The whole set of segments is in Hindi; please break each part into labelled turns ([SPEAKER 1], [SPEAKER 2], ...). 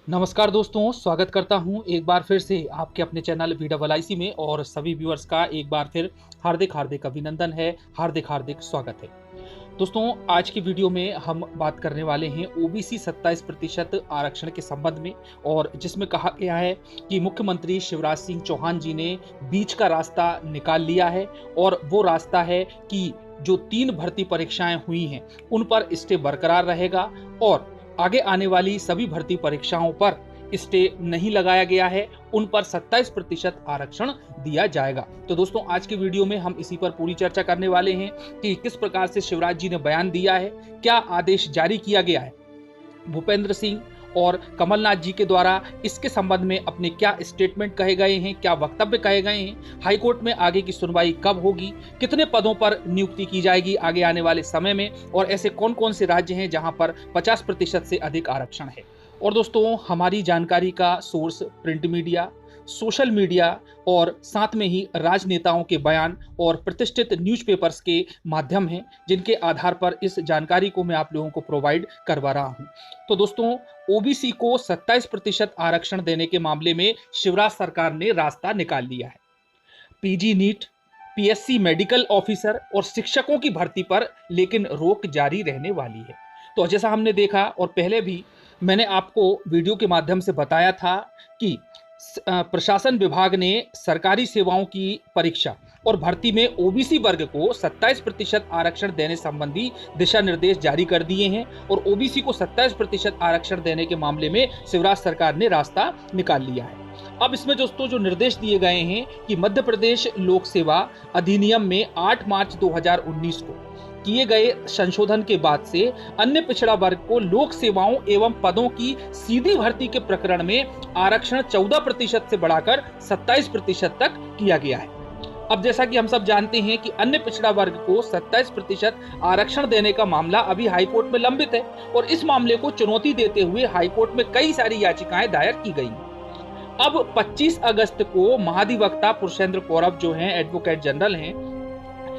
[SPEAKER 1] नमस्कार दोस्तों, स्वागत करता हूं एक बार फिर से आपके अपने चैनल VIIC में। और सभी व्यूअर्स का एक बार फिर हार्दिक हार्दिक अभिनंदन है, हार्दिक हार्दिक स्वागत है। दोस्तों, आज की वीडियो में हम बात करने वाले हैं ओबीसी 27% आरक्षण के संबंध में, और जिसमें कहा गया है कि मुख्यमंत्री शिवराज सिंह चौहान जी ने बीच का रास्ता निकाल लिया है। और वो रास्ता है कि जो 3 भर्ती परीक्षाएं हुई हैं उन पर स्टे बरकरार रहेगा, और आगे आने वाली सभी भर्ती परीक्षाओं पर स्टे नहीं लगाया गया है, उन पर 27% आरक्षण दिया जाएगा। तो दोस्तों, आज की वीडियो में हम इसी पर पूरी चर्चा करने वाले हैं कि किस प्रकार से शिवराज जी ने बयान दिया है, क्या आदेश जारी किया गया है, भूपेंद्र सिंह और कमलनाथ जी के द्वारा इसके संबंध में अपने क्या स्टेटमेंट कहे गए हैं, क्या वक्तव्य कहे गए हैं, हाईकोर्ट में आगे की सुनवाई कब होगी, कितने पदों पर नियुक्ति की जाएगी आगे आने वाले समय में, और ऐसे कौन कौन से राज्य हैं जहां पर 50% से अधिक आरक्षण है। और दोस्तों, हमारी जानकारी का source print media, social media और साथ में ही राजनेताओं के बयान और प्रतिष्ठित न्यूज़पेपर्स के माध्यम हैं, जिनके आधार पर इस जानकारी को मैं आप लोगों को प्रोवाइड करवा रहा हूं। तो दोस्तों, ओबीसी को 27% आरक्षण देने के मामले में शिवराज सरकार ने रास्ता निकाल लिया है। PG NEET, PSC medical officer और शिक्षकों की भर्ती पर लेकिन रोक जारी रहने वाली है। तो जैसा हमने देखा, और पहले भी मैंने आपको वीडियो के माध्यम से बताया था कि प्रशासन विभाग ने सरकारी सेवाओं की परीक्षा और भर्ती में ओबीसी वर्ग को 27% आरक्षण देने संबंधी दिशा निर्देश जारी कर दिए हैं, और ओबीसी को 27% आरक्षण देने के मामले में शिवराज सरकार ने रास्ता निकाल लिया है। अब इसमें दोस्तों जो निर्देश दिए गए हैं कि मध्य प्रदेश लोक सेवा अधिनियम में 8 मार्च 2019 को किए गए संशोधन के बाद से अन्य पिछड़ा वर्ग को लोक सेवाओं एवं पदों की सीधी भर्ती के प्रकरण में आरक्षण 14% से बढ़ाकर 27% तक किया गया है। अब जैसा कि हम सब जानते हैं कि अन्य पिछड़ा वर्ग को 27% आरक्षण देने का मामला अभी हाईकोर्ट में लंबित है, और इस मामले को चुनौती देते हुए हाईकोर्ट में कई सारी याचिकाएं दायर की गई। अब 25 अगस्त को महाधिवक्ता पुरुषेंद्र कौरव जो हैं, एडवोकेट जनरल हैं,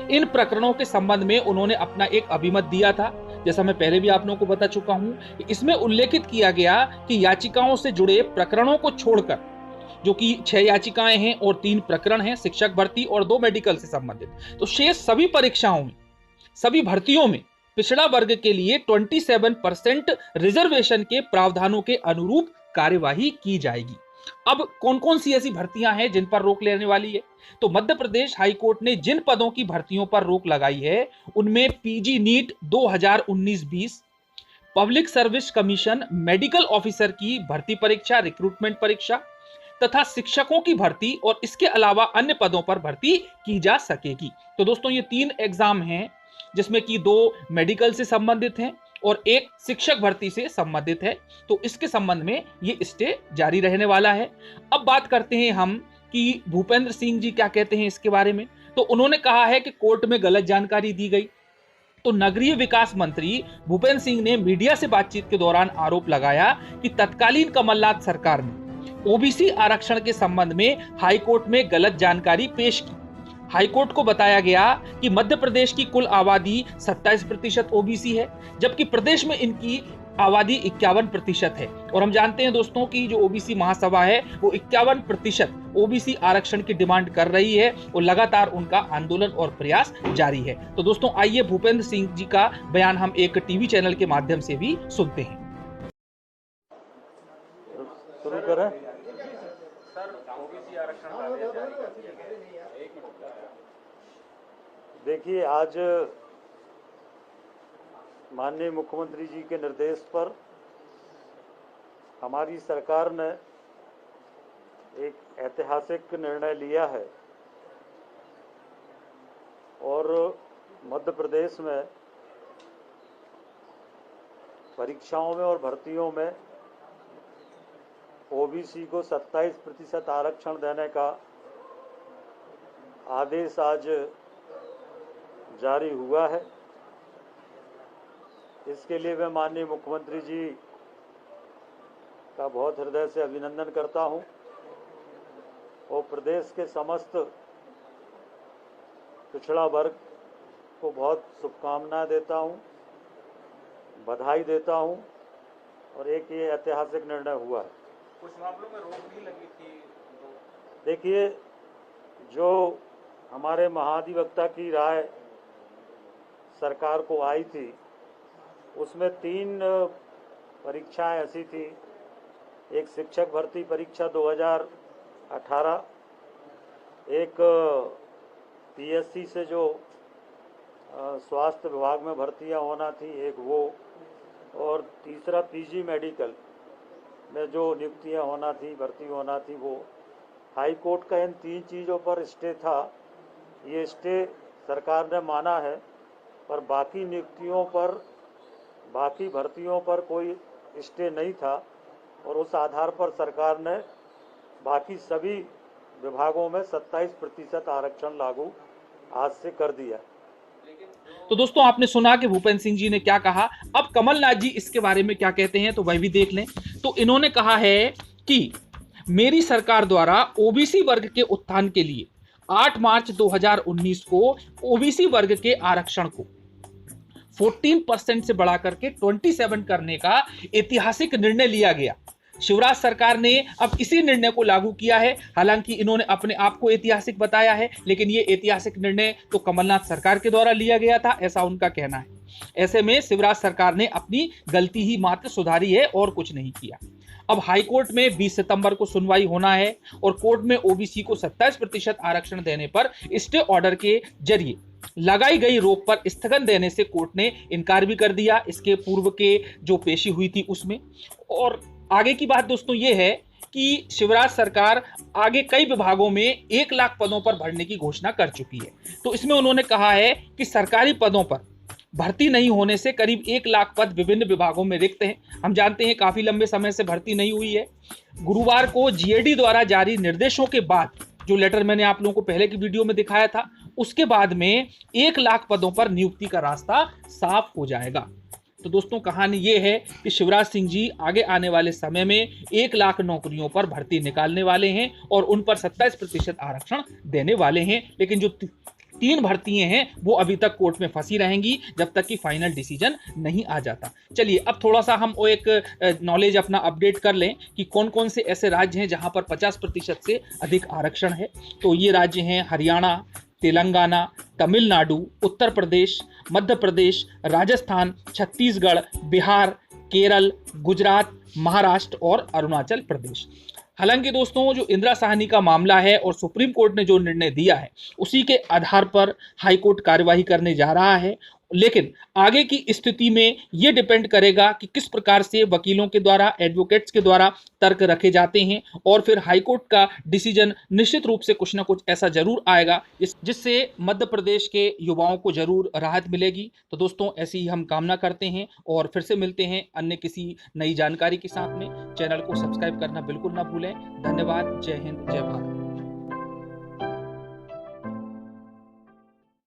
[SPEAKER 1] इन प्रकरणों के संबंध में उन्होंने अपना एक अभिमत दिया था। जैसा मैं पहले भी आप लोगों को बता चुका हूं, इसमें उल्लेखित किया गया कि याचिकाओं से जुड़े प्रकरणों को छोड़कर, जो कि 6 याचिकाएं हैं और 3 प्रकरण हैं, शिक्षक भर्ती और 2 मेडिकल से संबंधित, तो शेष सभी परीक्षाओं में, सभी भर्तियों में पिछड़ा वर्ग के लिए 27% रिजर्वेशन के प्रावधानों के अनुरूप कार्यवाही की जाएगी। अब कौन कौन सी ऐसी भर्तियां हैं जिन पर रोक लेने वाली है? तो मध्य प्रदेश हाईकोर्ट ने जिन पदों की भर्तियों पर रोक लगाई है उनमें PG NEET 2019-20, public service commission medical officer की भर्ती परीक्षा, रिक्रूटमेंट परीक्षा, तथा शिक्षकों की भर्ती, और इसके अलावा अन्य पदों पर भर्ती की जा सकेगी। तो दोस्तों, ये 3 एग्जाम हैं, जिसमें कि 2 मेडिकल से संबंधित हैं और 1 शिक्षक भर्ती से संबंधित है। तो इसके संबंध में ये स्टे जारी रहने वाला है। अब बात करते हैं हम कि भूपेंद्र सिंह जी क्या कहते हैं इसके बारे में। तो उन्होंने कहा है कि कोर्ट में गलत जानकारी दी गई। तो नगरीय विकास मंत्री भूपेंद्र सिंह ने मीडिया से बातचीत के दौरान आरोप लगाया कि तत्कालीन कमलनाथ सरकार ने ओबीसी आरक्षण के संबंध में हाईकोर्ट में गलत जानकारी पेश की। हाईकोर्ट को बताया गया कि मध्य प्रदेश की कुल आबादी 27% ओबीसी है, जबकि प्रदेश में इनकी आबादी 51% है। और हम जानते हैं दोस्तों कि जो ओबीसी महासभा है वो 51% ओबीसी आरक्षण की डिमांड कर रही है, और लगातार उनका आंदोलन और प्रयास जारी है। तो दोस्तों, आइए भूपेंद्र सिंह जी का बयान हम एक टीवी चैनल के माध्यम से भी सुनते हैं।
[SPEAKER 2] शुरू करें।
[SPEAKER 3] सर, ओबीसी आरक्षण का आदेश जारी कर दिया गया है।
[SPEAKER 2] देखिए, आज माननीय मुख्यमंत्री जी के निर्देश पर हमारी सरकार ने एक ऐतिहासिक निर्णय लिया है, और मध्य प्रदेश में परीक्षाओं में और भर्तियों में ओबीसी को 27% आरक्षण देने का आदेश आज जारी हुआ है। इसके लिए मैं माननीय मुख्यमंत्री जी का बहुत हृदय से अभिनंदन करता हूं, और प्रदेश के समस्त पिछड़ा वर्ग को बहुत शुभकामनाएं देता हूं, बधाई देता हूं, और एक ये ऐतिहासिक निर्णय हुआ है।
[SPEAKER 3] कुछ मामलों में रोक भी लगी थी तो
[SPEAKER 2] देखिए, जो हमारे महाधिवक्ता की राय सरकार को आई थी, उसमें 3 परीक्षाएं ऐसी थी। एक शिक्षक भर्ती परीक्षा 2018, एक पीएससी से जो स्वास्थ्य विभाग में भर्तियां होना थी, एक वो, और तीसरा पीजी मेडिकल में जो नियुक्तियां होना थी, भर्ती होना थी, वो। हाई कोर्ट का इन 3 चीज़ों पर स्टे था। ये स्टे सरकार ने माना है, पर बाकी नियुक्तियों पर, बाकी भर्तियों पर कोई स्टे नहीं था, और उस आधार पर सरकार ने बाकी सभी विभागों में 27% आरक्षण लागू आज से कर दिया।
[SPEAKER 1] तो दोस्तों, आपने सुना कि भूपेंद्र सिंह जी ने क्या कहा। अब कमलनाथ जी इसके बारे में क्या कहते हैं तो वह भी देख लें। तो इन्होंने कहा है कि मेरी सरकार द्वारा ओबीसी वर्ग के उत्थान के लिए 8 मार्च 2019 को ओबीसी वर्ग के आरक्षण को 14% से बढ़ाकर के 27 करने का ऐतिहासिक निर्णय लिया गया। शिवराज सरकार ने अब इसी निर्णय को लागू किया है। हालांकि इन्होंने अपने आप को ऐतिहासिक बताया है, लेकिन ये ऐतिहासिक निर्णय तो कमलनाथ सरकार के द्वारा लिया गया था, ऐसा उनका कहना है। ऐसे में शिवराज सरकार ने अपनी गलती ही मात्र सुधारी है और कुछ नहीं किया। अब हाईकोर्ट में 20 सितंबर को सुनवाई होना है और कोर्ट में ओबीसी को 27% आरक्षण देने पर स्टे ऑर्डर के जरिए लगाई गई रोक पर स्थगन देने से कोर्ट ने इनकार भी कर दिया, इसके पूर्व के जो पेशी हुई थी उसमें। और आगे की बात दोस्तों ये है कि शिवराज सरकार आगे कई विभागों में 1 लाख पदों पर भरने की घोषणा कर चुकी है। तो इसमें उन्होंने कहा है कि सरकारी पदों पर भर्ती नहीं होने से करीब 1 लाख पद विभिन्न विभागों में रिक्त हैं। हम जानते हैं काफी लंबे समय से भर्ती नहीं हुई है। गुरुवार को जीएडी द्वारा जारी निर्देशों के बाद, जो लेटर मैंने आप लोगों को पहले की वीडियो में दिखाया था, उसके बाद में 1 लाख पदों पर नियुक्ति का रास्ता साफ हो जाएगा। तो दोस्तों, कहानी ये है कि शिवराज सिंह जी आगे आने वाले समय में 1 लाख नौकरियों पर भर्ती निकालने वाले हैं और उन पर 27% आरक्षण देने वाले हैं। लेकिन जो 3 भर्तियां हैं वो अभी तक कोर्ट में फंसी रहेंगी जब तक कि फाइनल डिसीजन नहीं आ जाता। चलिए, अब थोड़ा सा हम वो एक नॉलेज अपना अपडेट कर लें कि कौन कौन से ऐसे राज्य हैं जहां पर 50% से अधिक आरक्षण है। तो ये राज्य हैं हरियाणा, तेलंगाना, तमिलनाडु, उत्तर प्रदेश, मध्य प्रदेश, राजस्थान, छत्तीसगढ़, बिहार, केरल, गुजरात, महाराष्ट्र और अरुणाचल प्रदेश। हालांकि दोस्तों, जो इंदिरा साहनी का मामला है और सुप्रीम कोर्ट ने जो निर्णय दिया है उसी के आधार पर हाई कोर्ट कार्यवाही करने जा रहा है। लेकिन आगे की स्थिति में यह डिपेंड करेगा कि किस प्रकार से वकीलों के द्वारा, एडवोकेट्स के द्वारा तर्क रखे जाते हैं, और फिर हाईकोर्ट का डिसीजन निश्चित रूप से कुछ ना कुछ ऐसा जरूर आएगा जिससे मध्य प्रदेश के युवाओं को जरूर राहत मिलेगी। तो दोस्तों, ऐसी ही हम कामना करते हैं और फिर से मिलते हैं अन्य किसी नई जानकारी के साथ में। चैनल को सब्सक्राइब करना बिल्कुल ना भूलें। धन्यवाद। जय हिंद, जय भारत।